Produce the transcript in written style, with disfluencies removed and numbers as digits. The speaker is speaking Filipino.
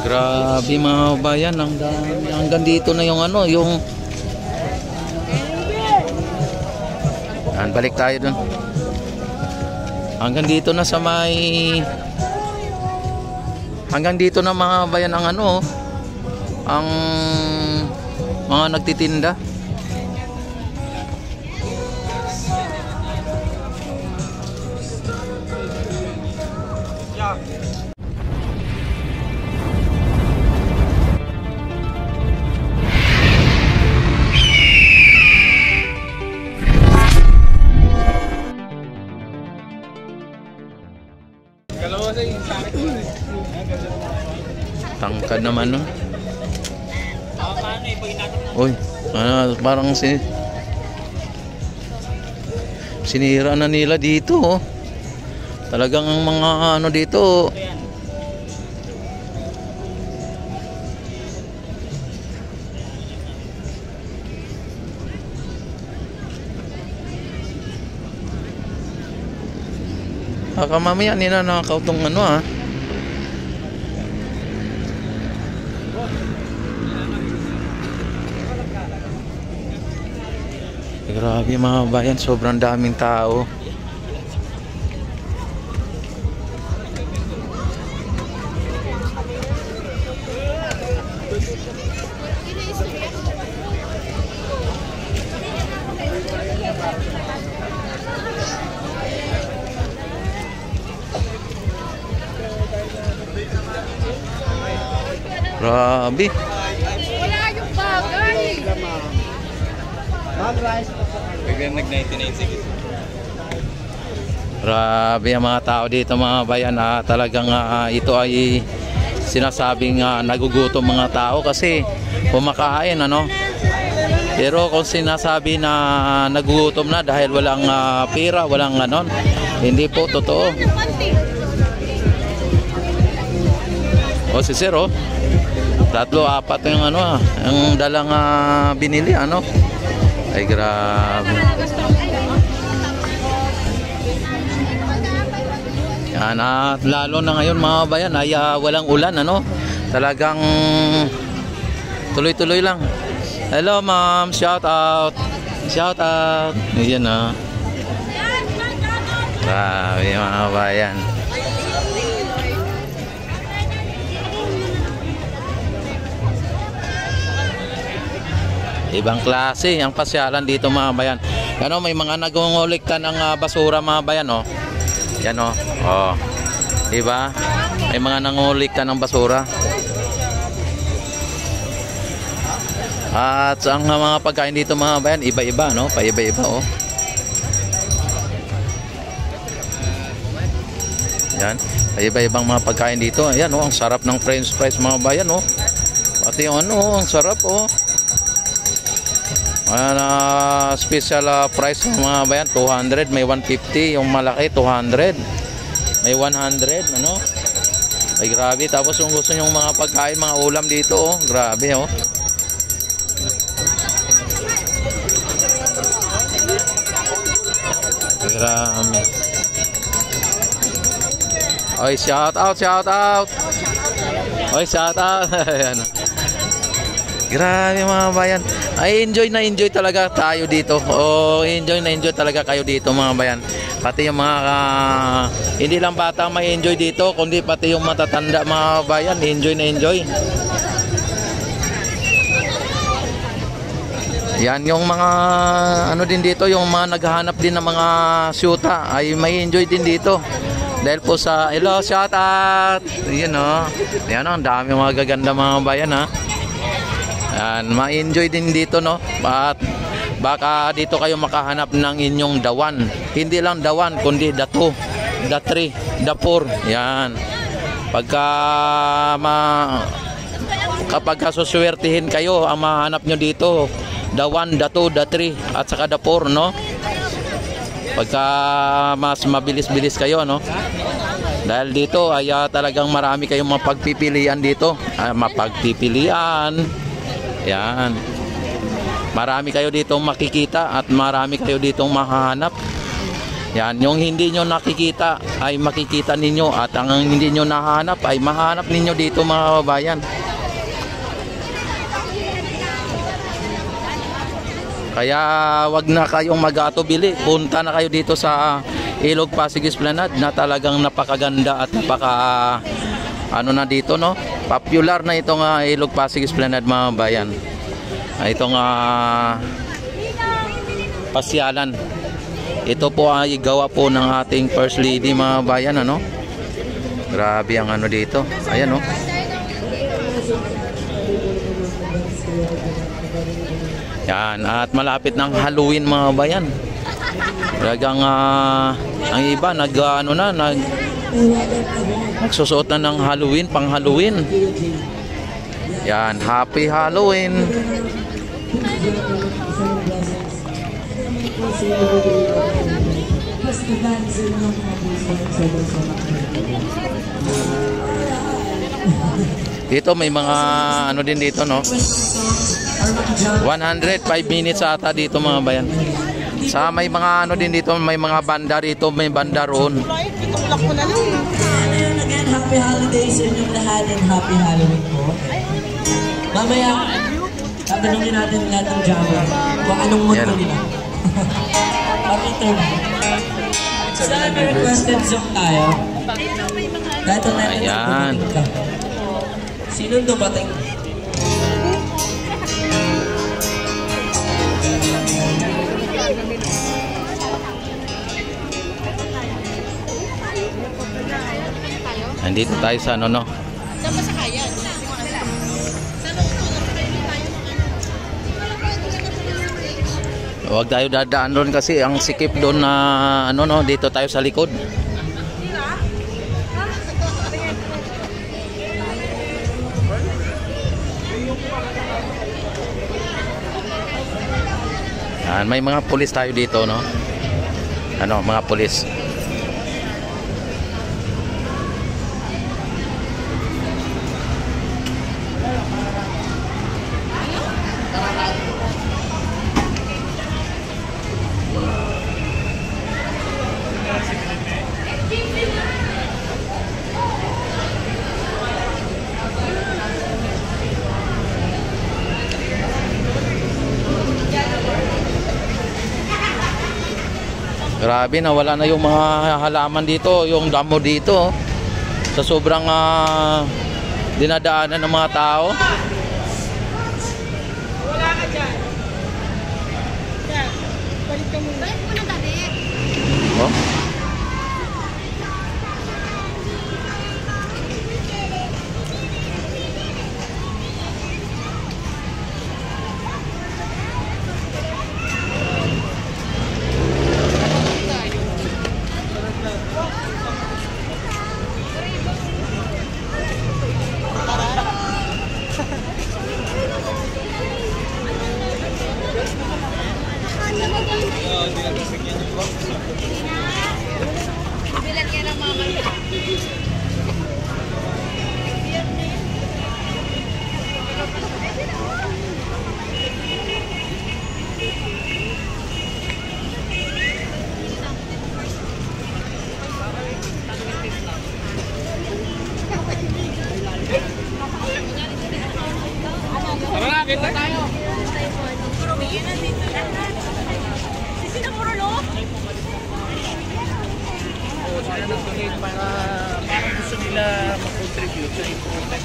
Grabe mga bayan, hanggang dito na yung ano, yung yan, balik tayo dun. Hanggang dito na sa may hanggang dito na mga bayan ang ano, ang mga nagtitinda. Tangkad naman, no? Uy, parang sinira na nila dito, oh. Talagang ang mga ano dito, baka mamaya ninanakaw tong ano, ha. Grabe mga bayan, sobrang daming tao. Grabe. Wala yung bagay. Biglang nag-99 seconds. Grabe ang mga tao dito mga bayan, talagang ito ay sinasabing nagugutom mga tao kasi kumakain, ano. Pero kung sinasabi na nagugutom na dahil walang pera, walang ano, hindi po totoo. O si Sir, oh. 3, 4 yung ano, yung dalang binili, ano. Ay grabe. Yan, at lalo na ngayon mga bayan ay walang ulan, ano. Talagang tuloy-tuloy lang. Hello ma'am, shout out. Shout out. Ayan, ah. Grabe mga bayan. Ibang klase ang pasyalan dito mga bayan. Ano, may mga nagungulekta ng basura mga bayan, oh. Yan, oh. Oh. Diba? May mga nangulikta ng basura. At ang mga pagkain dito mga bayan, iba-iba, no? Paiba-iba, oh. Yan. Iba-ibang mga pagkain dito. Ayan, oh. Ang sarap ng french fries mga bayan, oh. Pati yung ano, ang sarap, oh. Special price ng mga bayan, 200, may 150, yung malaki 200, may 100, ano. Ay grabe. Tapos kung gusto nyo mga pagkain, mga ulam dito, oh, grabe, oh. Grabe. Oy, shout out, shout out. Oy, shout out. Ayan. Grabe mga bayan. Ay enjoy talaga tayo dito. Oh, enjoy talaga kayo dito mga bayan. Pati yung mga hindi lang bata may enjoy dito, kundi pati yung matatanda mga bayan, enjoy. Yan yung mga ano din dito, yung mga naghahanap din ng mga syuta ay may enjoy din dito. Dahil po sa hello, shout out. Yan, oh. Yan, ang dami mga gaganda mga bayan, ha. Yan, ma-enjoy din dito, no? At baka dito kayo makahanap ng inyong dawan. Hindi lang dawan, kundi dato, datri, dapor. Yan. Kapag kasuswertihin kayo, ang mahanap nyo dito, dawan, dato, datri, at saka dapor, no? Pagka mas mabilis-bilis kayo, no? Dahil dito ay talagang marami kayong mapagpipilian dito. Mapagpipilian. Yan. Marami kayo dito makikita at marami kayo dito mahahanap. Yan, yung hindi nyo nakikita ay makikita ninyo at ang hindi nyo nahanap ay mahanap ninyo dito mga kababayan. Kaya wag na kayong mag-atubili. Punta na kayo dito sa Ilog Pasig Esplanade na talagang napakaganda at napaka ano na dito, no? Popular na itong Ilog Pasig Esplanade mga bayan. Itong pasyalan. Ito po ay gawa po ng ating First Lady mga bayan, ano? Grabe ang ano dito. Ayan, no? Yan, at malapit ng Halloween mga bayan. Talagang ang iba nagsusuot na ng Halloween, pang Halloween. Yan, Happy Halloween. Dito may mga ano din dito, no? 105 minutes ata dito mga bayan. Sa may mga ano din dito, may mga banda rito, may banda roon. Again, happy holidays sa inyong lahat and happy Halloween po. Mamaya, tatanungin natin lahat ng jammer kung anong mood nila. Pakita na. Sa may requested song tayo. Dato natin. Ayan. Sinong dumating? Nandito tayo sa ano, no? Saan ba sa kaya? Huwag tayo dadaan doon kasi ang sikip doon na ano, no? Dito tayo sa likod. Yan, may mga pulis tayo dito, no? Ano, mga pulis. Grabe, nawala na yung mga halaman dito, yung damo dito. Sa sobrang dinadaanan ng mga tao. Wala ka dyan. Yan. Balik ka muna. Balik muna dali. Oh. Bilan niya ng mama niya. Tara, kita tayo. Sisi na puro lo? Sila nag-donate para gusto nila mag-contribute sa improvement.